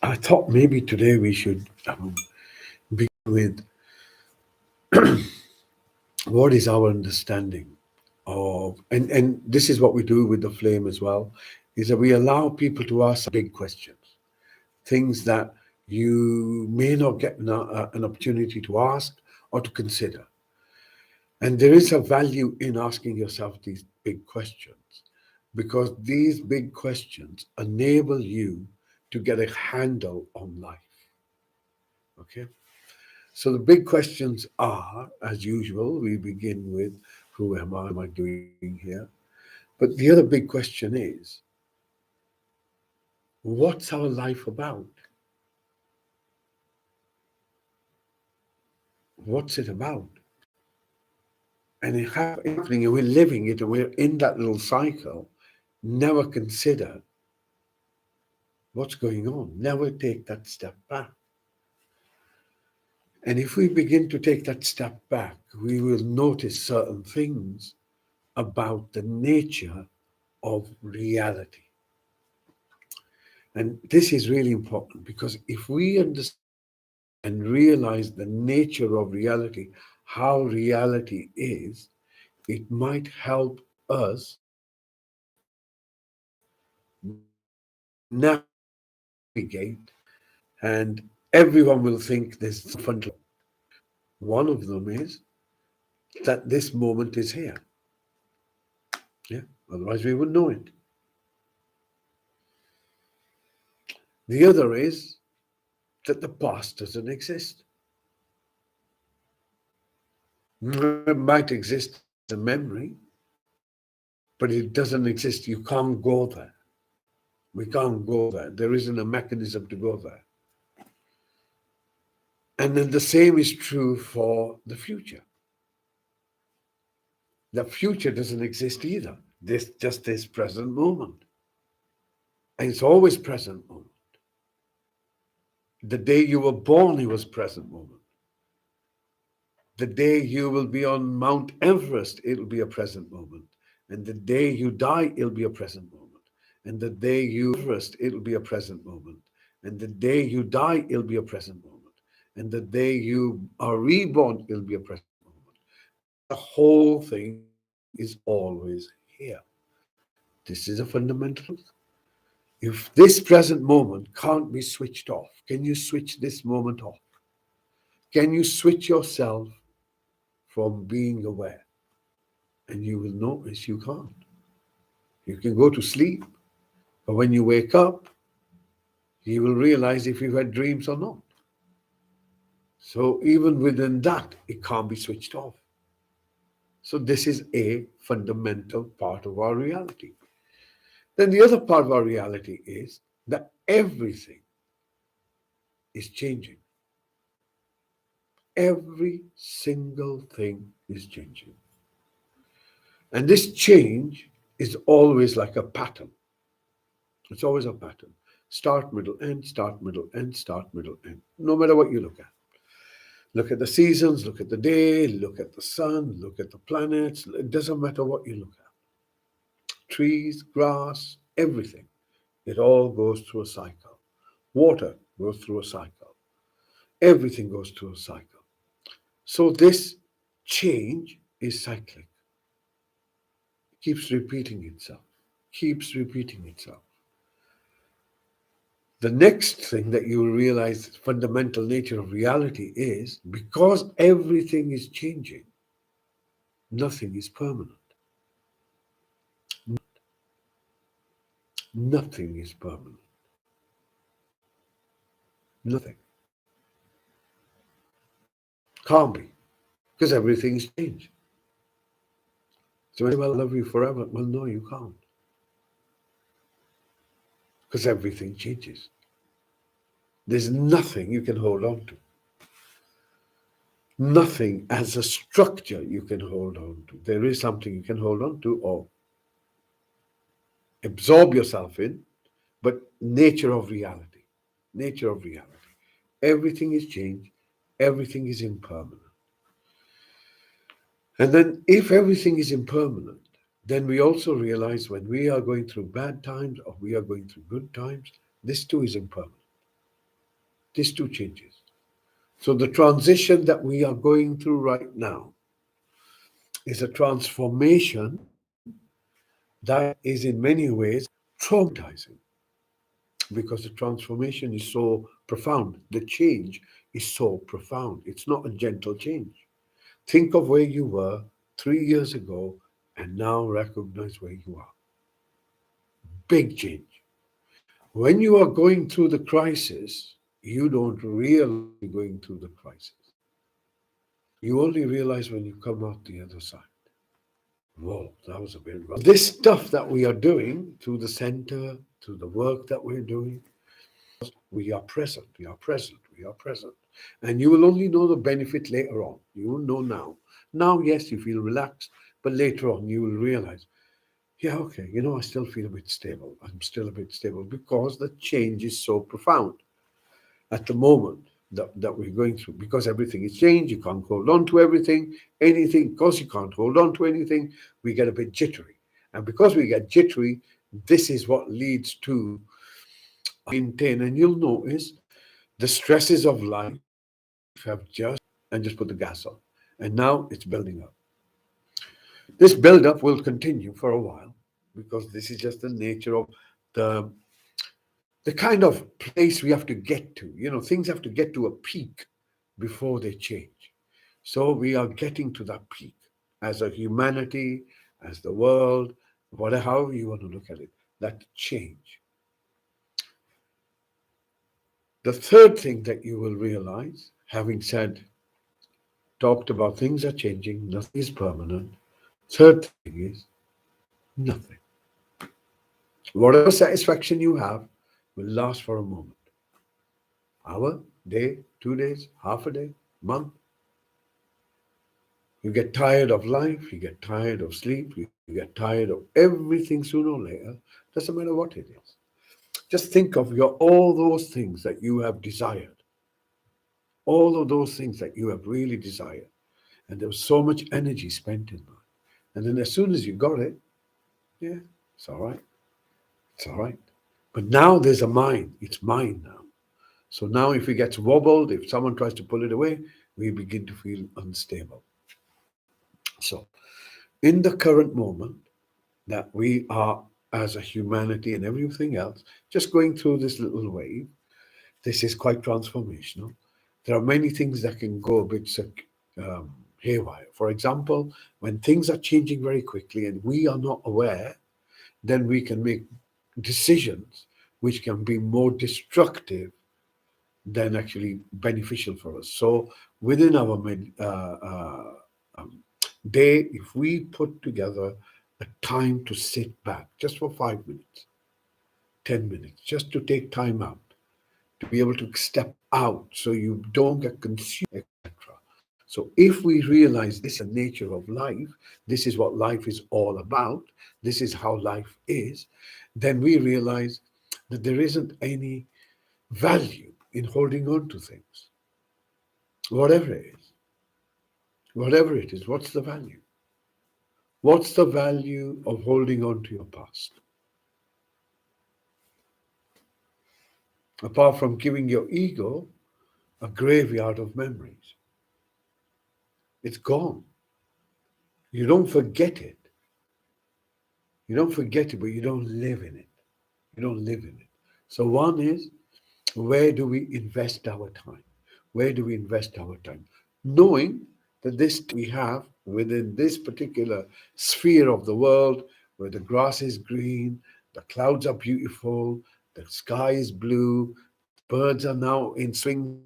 I thought maybe today we should begin with what is our understanding of, and this is what we do with the flame as well, is that we allow people to ask big questions, things that you may not get an opportunity to ask or to consider. And there is a value in asking yourself these big questions because these big questions enable you to get a handle on life. Okay? So the big questions are, as usual, we begin with who am I? What am I doing here? But the other big question is, what's our life about? What's it about? And it's happening, and we're living it, and we're in that little cycle. Never consider what's going on. Never take that step back. And if we begin to take that step back, we will notice certain things about the nature of reality. And this is really important because if we understand and realize the nature of reality, how reality is, it might help us navigate, and everyone will think there's some fundamental. One of them is that this moment is here. Yeah, otherwise we wouldn't know it. The other is that the past doesn't exist. It might exist as a memory, but it doesn't exist. You can't go there. We can't go there. There isn't a mechanism to go there. And then the same is true for the future. The future doesn't exist either. This just this present moment. And it's always present moment. The day you were born, it was present moment. The day you will be on Mount Everest, it'll be a present moment. And the day you die, it'll be a present moment. And the day you Everest, it'll be a present moment. And the day you die, it'll be a present moment. And the day you are reborn, it'll be a present moment. The whole thing is always here. This is a fundamental truth. If this present moment can't be switched off, can you switch this moment off? Can you switch yourself from being aware? And you will notice you can't. You can go to sleep, but when you wake up, you will realize if you had dreams or not. So even within that, it can't be switched off. So this is a fundamental part of our reality. Then the other part of our reality is that everything is changing. Every single thing is changing. And this change is always like a pattern. It's always a pattern. Start, middle, end, start, middle, end, start, middle, end. No matter what you look at. Look at the seasons, look at the day, look at the sun, look at the planets. It doesn't matter what you look at. Trees, grass, everything. It all goes through a cycle. Water goes through a cycle. Everything goes through a cycle. So this change is cyclic. It keeps repeating itself. Keeps repeating itself. The next thing that you will realize, the fundamental nature of reality is because everything is changing, nothing is permanent. Nothing is permanent. Nothing. Can't be. Because everything's changed. So when I love you forever, well, no, you can't. Because everything changes. There's nothing you can hold on to. Nothing as a structure you can hold on to. There is something you can hold on to or absorb yourself in, but nature of reality. Nature of reality. Everything is changed. Everything is impermanent. And then if everything is impermanent, then we also realize when we are going through bad times or we are going through good times, this too is impermanent. These two changes. So the transition that we are going through right now is a transformation that is in many ways traumatizing because the transformation is so profound. The change is so profound. It's not a gentle change. Think of where you were 3 years ago and now recognize where you are. Big change. When you are going through the crisis, you don't realize you're going through the crisis. You only realize when you come out the other side. Whoa, that was a bit rough. This stuff that we are doing through the center, through the work that we're doing, we are present, we are present, we are present. And you will only know the benefit later on. You will know now. Now, yes, you feel relaxed, but later on you will realize, yeah, okay, I still feel a bit stable. I'm still a bit stable because the change is so profound at the moment that we're going through. Because everything is changed, you can't hold on to everything, anything, because you can't hold on to anything, we get a bit jittery. And because we get jittery, this is what leads to maintain. And you'll notice the stresses of life have just put the gas on. And now it's building up. This build-up will continue for a while because this is just the nature of the the kind of place we have to get to. Things have to get to a peak before they change. So we are getting to that peak as a humanity, as the world, whatever, however you want to look at it, that change. The third thing that you will realize, having talked about things are changing, nothing is permanent. Third thing is nothing. Whatever satisfaction you have will last for a moment. Hour, day, 2 days, half a day, month. You get tired of life, you get tired of sleep, you get tired of everything sooner or later. Doesn't matter what it is. Just think of all those things that you have desired. All of those things that you have really desired. And there was so much energy spent in that. And then as soon as you got it, yeah, it's all right. It's all right. But now there's a mind. It's mine now. So now if it gets wobbled, if someone tries to pull it away, we begin to feel unstable. So in the current moment that we are as a humanity and everything else, just going through this little wave, this is quite transformational. There are many things that can go a bit haywire. For example, when things are changing very quickly and we are not aware, then we can make decisions which can be more destructive than actually beneficial for us. So within our day, if we put together a time to sit back just for 5 minutes, 10 minutes, just to take time out, to be able to step out so you don't get consumed, etc. So if we realize this is the nature of life, this is what life is all about, this is how life is, then we realize that there isn't any value in holding on to things. Whatever it is, whatever it is, what's the value? What's the value of holding on to your past? Apart from giving your ego a graveyard of memories. It's gone. You don't forget it. You don't forget it, but you don't live in it. You don't live in it. So one is, where do we invest our time? Where do we invest our time? Knowing that this we have within this particular sphere of the world, where the grass is green, the clouds are beautiful, the sky is blue, birds are now in swing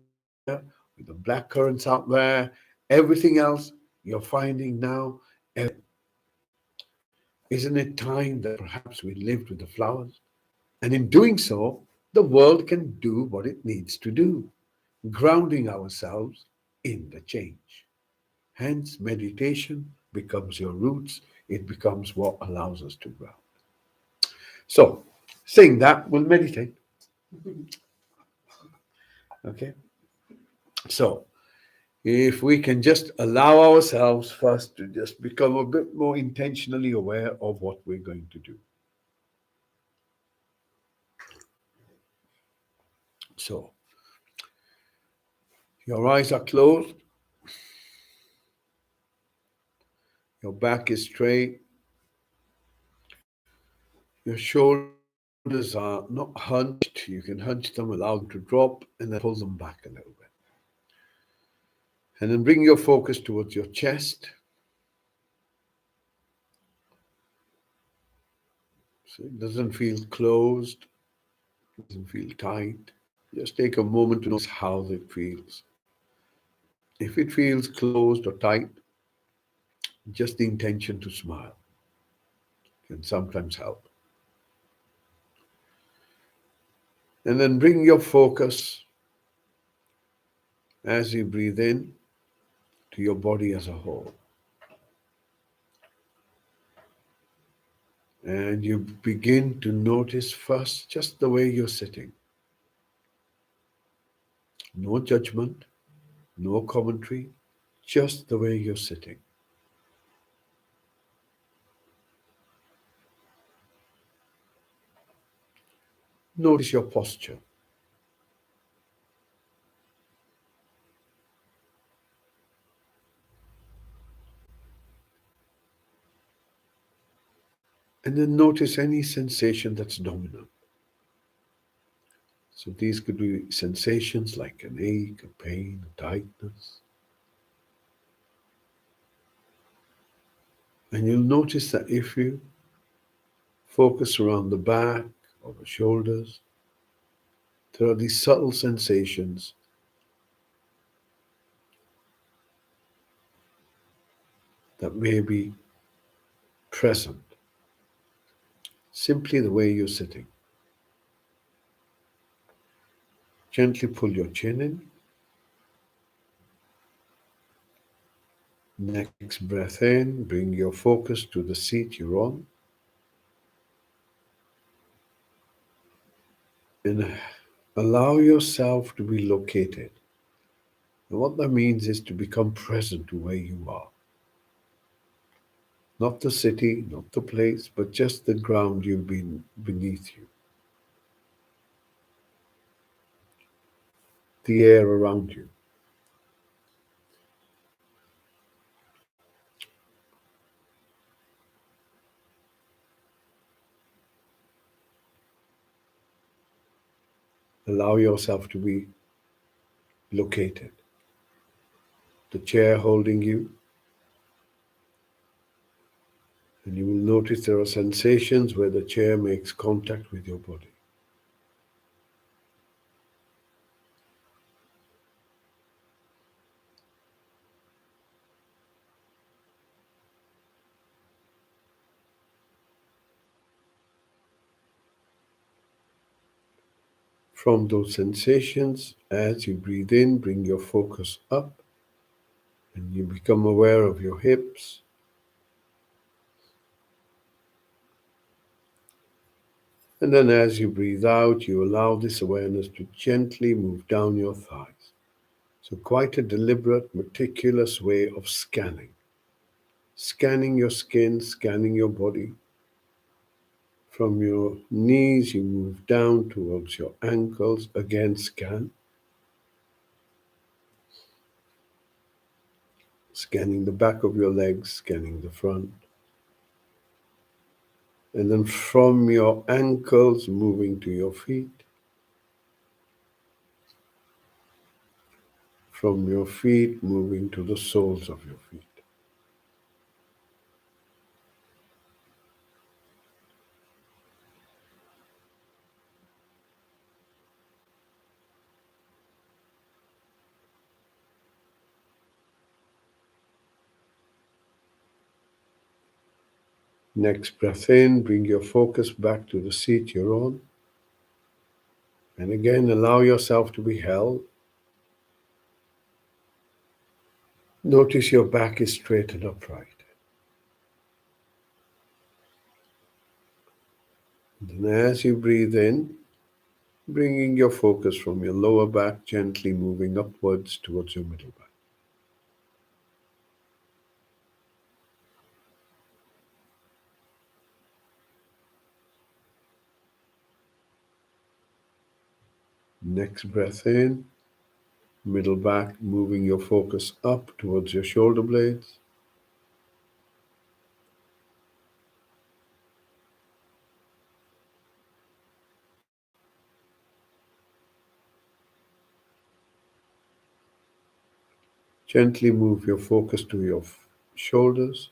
there, with the black currants out there, everything else you're finding now. Isn't it time that perhaps we lived with the flowers? And in doing so, the world can do what it needs to do, grounding ourselves in the change. Hence, meditation becomes your roots. It becomes what allows us to ground. So, saying that, we'll meditate. Okay? So, if we can just allow ourselves first to just become a bit more intentionally aware of what we're going to do. So, Your eyes are closed, your back is straight, your shoulders are not hunched. You can hunch them, allow them to drop, and then pull them back a little bit. And then bring your focus towards your chest. So it doesn't feel closed, doesn't feel tight. Just take a moment to notice how it feels. If it feels closed or tight, just the intention to smile can sometimes help. And then bring your focus as you breathe in to your body as a whole. And you begin to notice first just the way you're sitting. No judgment, no commentary, just the way you're sitting. Notice your posture. And then notice any sensation that's dominant. So these could be sensations like an ache, a pain, a tightness. And you'll notice that if you focus around the back or the shoulders, there are these subtle sensations that may be present, simply the way you're sitting. Gently pull your chin in. Next breath in, bring your focus to the seat you're on. And allow yourself to be located. And what that means is to become present to where you are. Not the city, not the place, but just the ground you've been beneath you. The air around you. Allow yourself to be located. The chair holding you, and you will notice there are sensations where the chair makes contact with your body. From those sensations, as you breathe in, bring your focus up and you become aware of your hips. And then as you breathe out, you allow this awareness to gently move down your thighs. So quite a deliberate, meticulous way of scanning. Scanning your skin, scanning your body. From your knees, you move down towards your ankles. Again, scan. Scanning the back of your legs, scanning the front. And then from your ankles, moving to your feet. From your feet, moving to the soles of your feet. Next breath in, bring your focus back to the seat you're on. And again, allow yourself to be held. Notice your back is straight and upright. And then as you breathe in, bringing your focus from your lower back, gently moving upwards towards your middle back. Next breath in, middle back, moving your focus up towards your shoulder blades. Gently move your focus to your shoulders.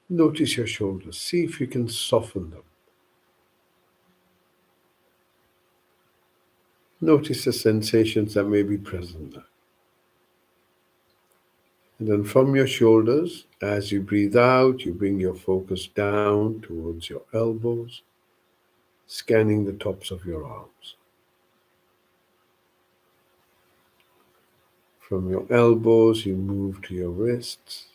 Notice your shoulders. See if you can soften them. Notice the sensations that may be present there. And then from your shoulders, as you breathe out, you bring your focus down towards your elbows, scanning the tops of your arms. From your elbows, you move to your wrists.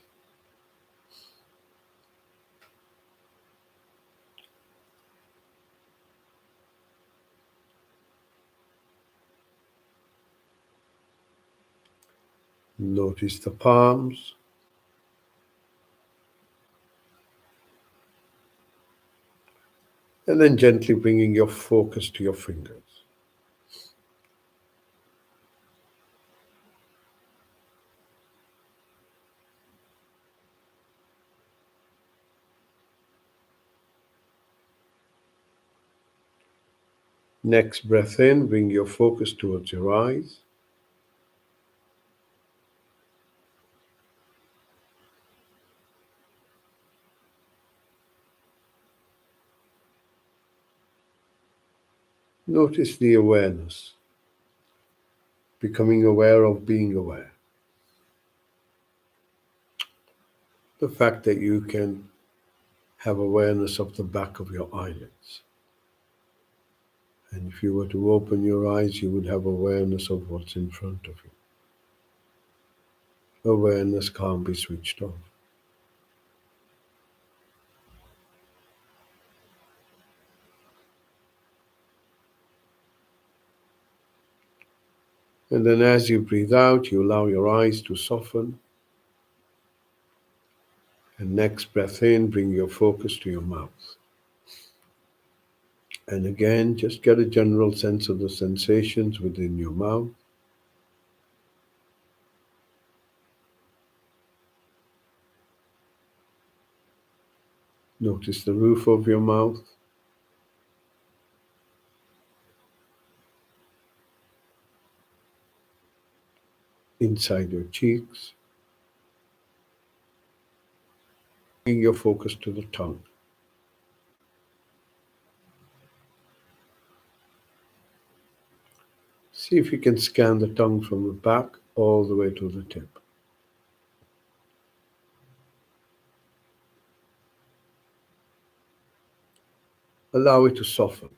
Notice the palms. And then gently bringing your focus to your fingers. Next breath in, bring your focus towards your eyes. Notice the awareness, becoming aware of being aware. The fact that you can have awareness of the back of your eyelids. And if you were to open your eyes, you would have awareness of what's in front of you. Awareness can't be switched off. And then as you breathe out, you allow your eyes to soften. And next breath in, bring your focus to your mouth. And again, just get a general sense of the sensations within your mouth. Notice the roof of your mouth. Inside your cheeks. Bring your focus to the tongue. See if you can scan the tongue from the back all the way to the tip. Allow it to soften.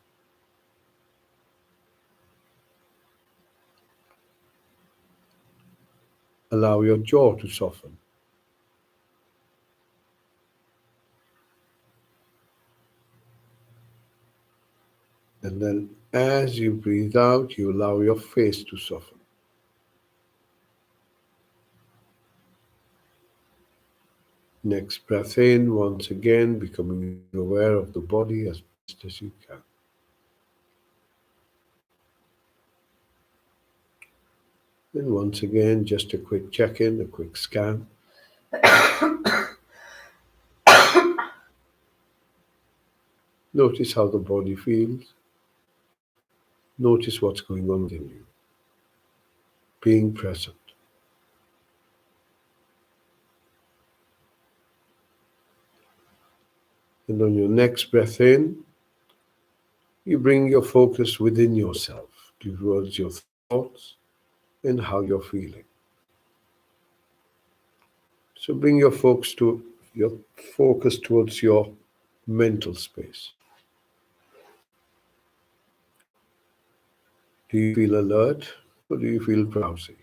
Allow your jaw to soften. And then as you breathe out, you allow your face to soften. Next breath in, once again, becoming aware of the body as best as you can. And once again, just a quick check-in, a quick scan. Notice how the body feels. Notice what's going on within you. Being present. And on your next breath in, you bring your focus within yourself, towards your thoughts and how you're feeling. So bring your focus towards your mental space. Do you feel alert or do you feel drowsy?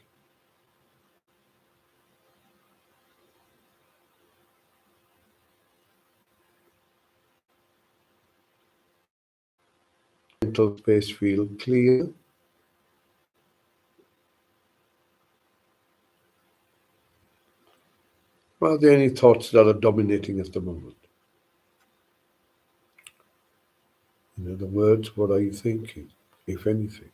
Mental space feel clear. Are there any thoughts that are dominating at the moment? In other words, what are you thinking, if anything?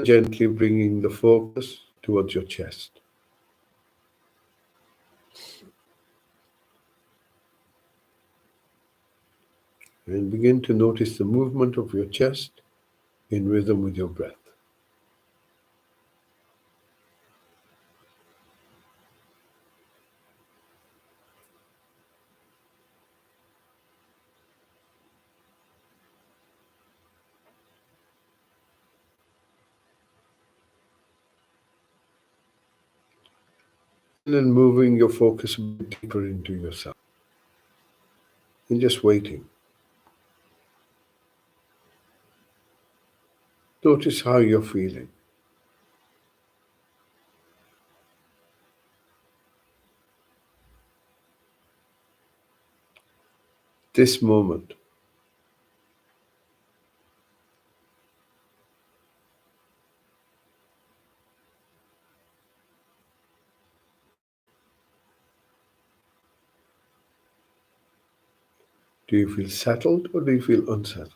Gently bringing the focus towards your chest. And begin to notice the movement of your chest in rhythm with your breath. And then moving your focus a bit deeper into yourself. And just waiting. Notice how you're feeling. This moment. Do you feel settled or do you feel unsettled?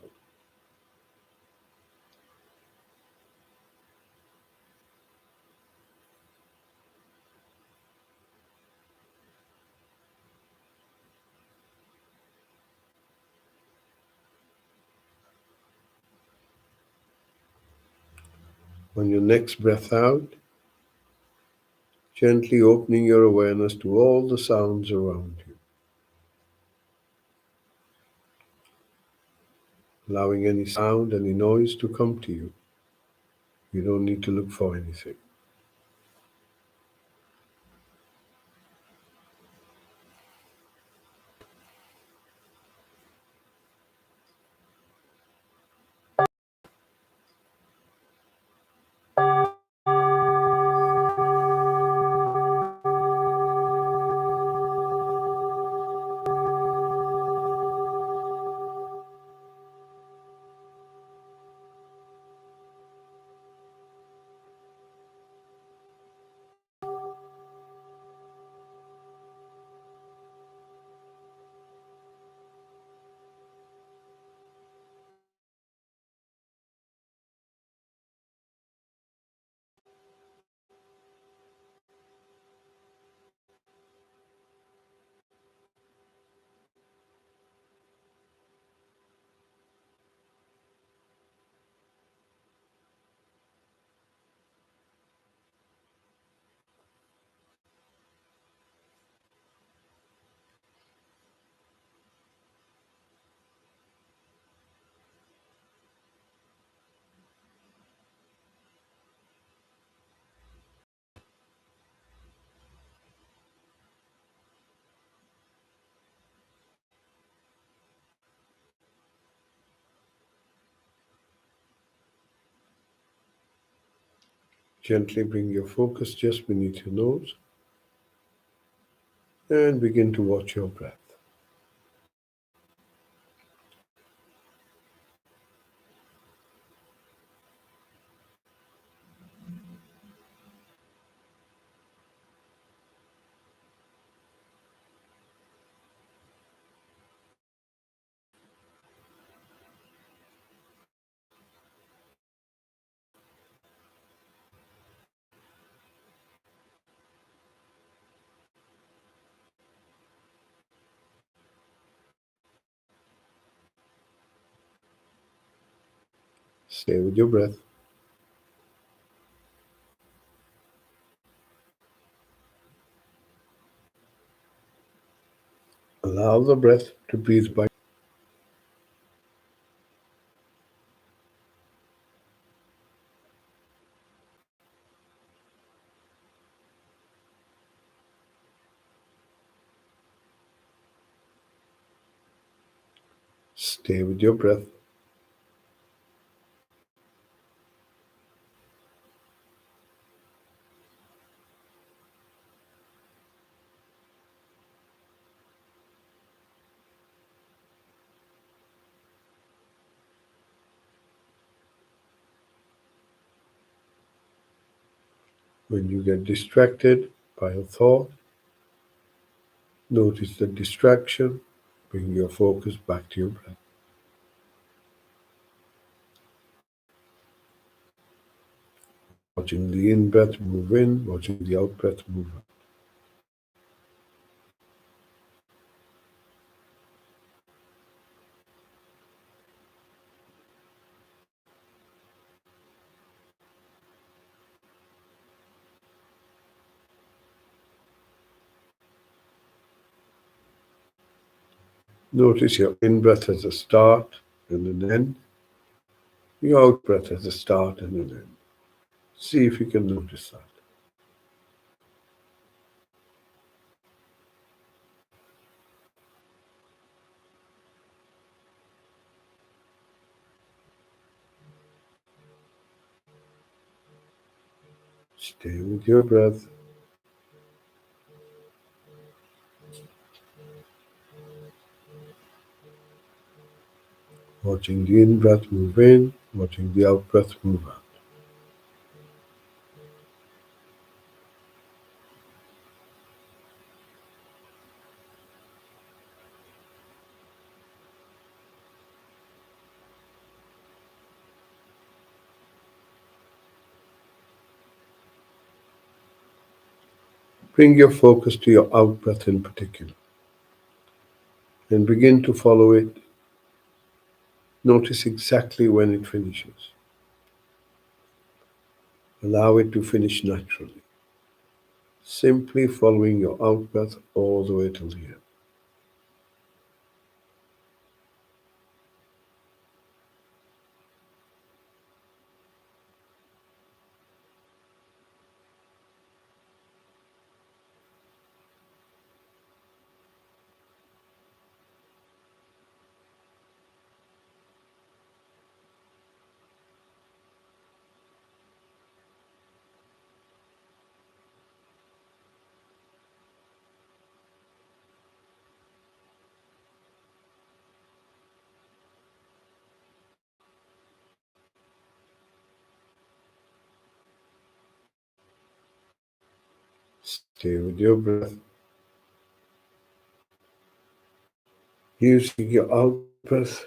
On your next breath out, gently opening your awareness to all the sounds around you, allowing any sound, any noise to come to you. You don't need to look for anything. Gently bring your focus just beneath your nose and begin to watch your breath. Stay with your breath. Allow the breath to breathe by. Stay with your breath. When you get distracted by a thought, notice the distraction, bring your focus back to your breath. Watching the in breath move in, watching the out breath move out. Notice your in breath as a start and an end, your out breath as a start and an end. See if you can notice that. Stay with your breath. Watching the in breath move in, watching the out breath move out. Bring your focus to your out breath in particular and begin to follow it. Notice exactly when it finishes. Allow it to finish naturally, simply following your out breath all the way till the end. Stay with your breath, using your out breath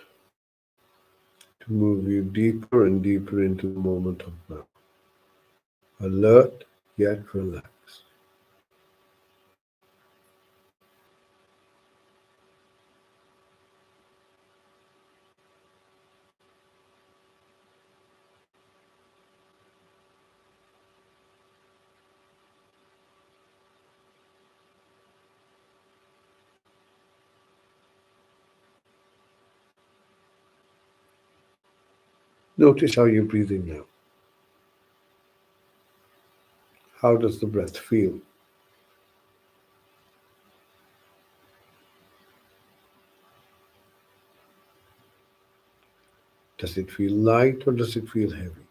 to move you deeper and deeper into the moment of now. Alert yet relaxed. Notice how you're breathing now. How does the breath feel? Does it feel light or does it feel heavy?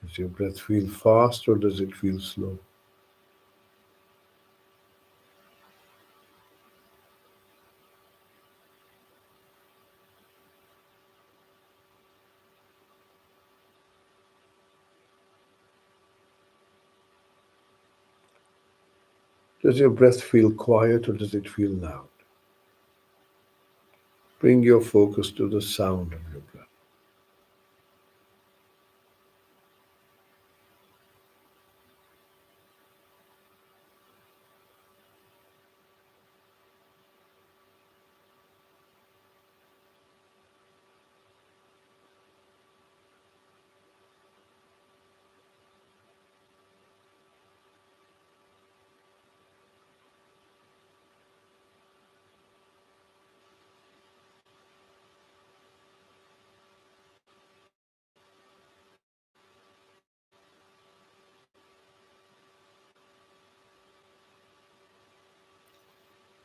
Does your breath feel fast or does it feel slow? Does your breath feel quiet or does it feel loud? Bring your focus to the sound of your breath.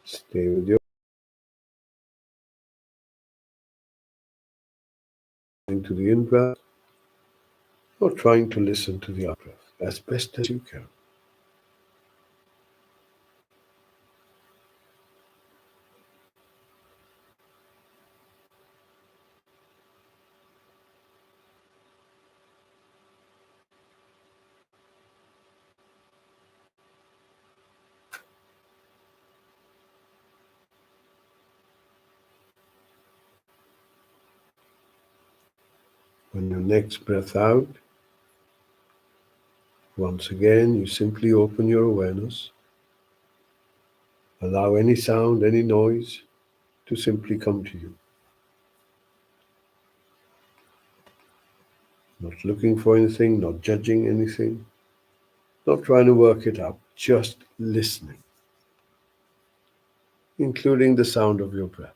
Stay with your to the in breath or trying to listen to the out breath as best as you can. On your next breath out, once again, you simply open your awareness. Allow any sound, any noise to simply come to you. Not looking for anything, not judging anything, not trying to work it out, just listening, including the sound of your breath.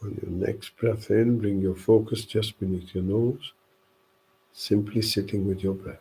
On your next breath in, bring your focus just beneath your nose, simply sitting with your breath.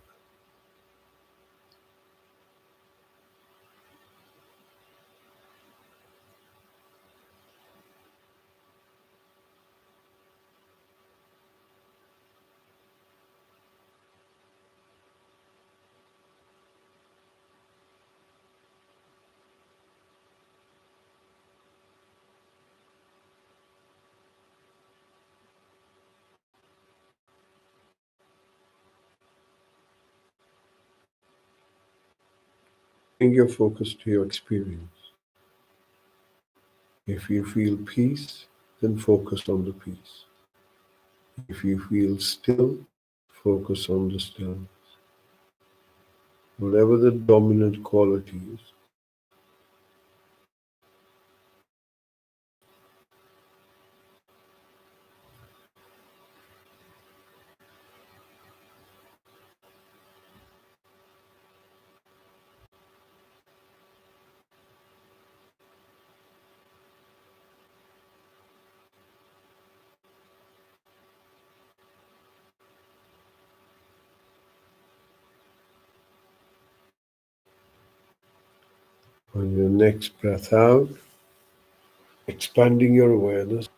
Bring your focus to your experience. If you feel peace, then focus on the peace. If you feel still, focus on the stillness. Whatever the dominant quality is, on your next breath out, expanding your awareness.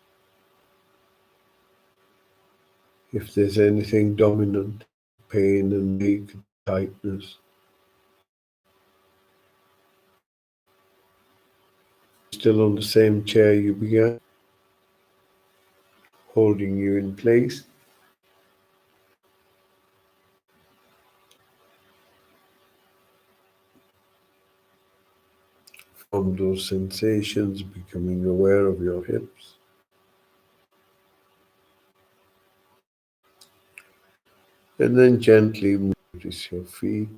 If there's anything dominant, pain and ache, tightness, still on the same chair you began, holding you in place. From those sensations, becoming aware of your hips. And then gently notice your feet.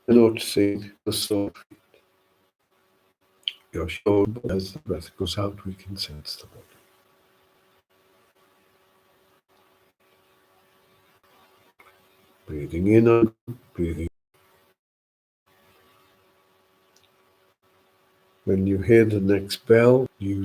And noticing the sole of your shoulder. As the breath goes out, we can sense the body. Breathing in, breathing. When you hear the next bell, you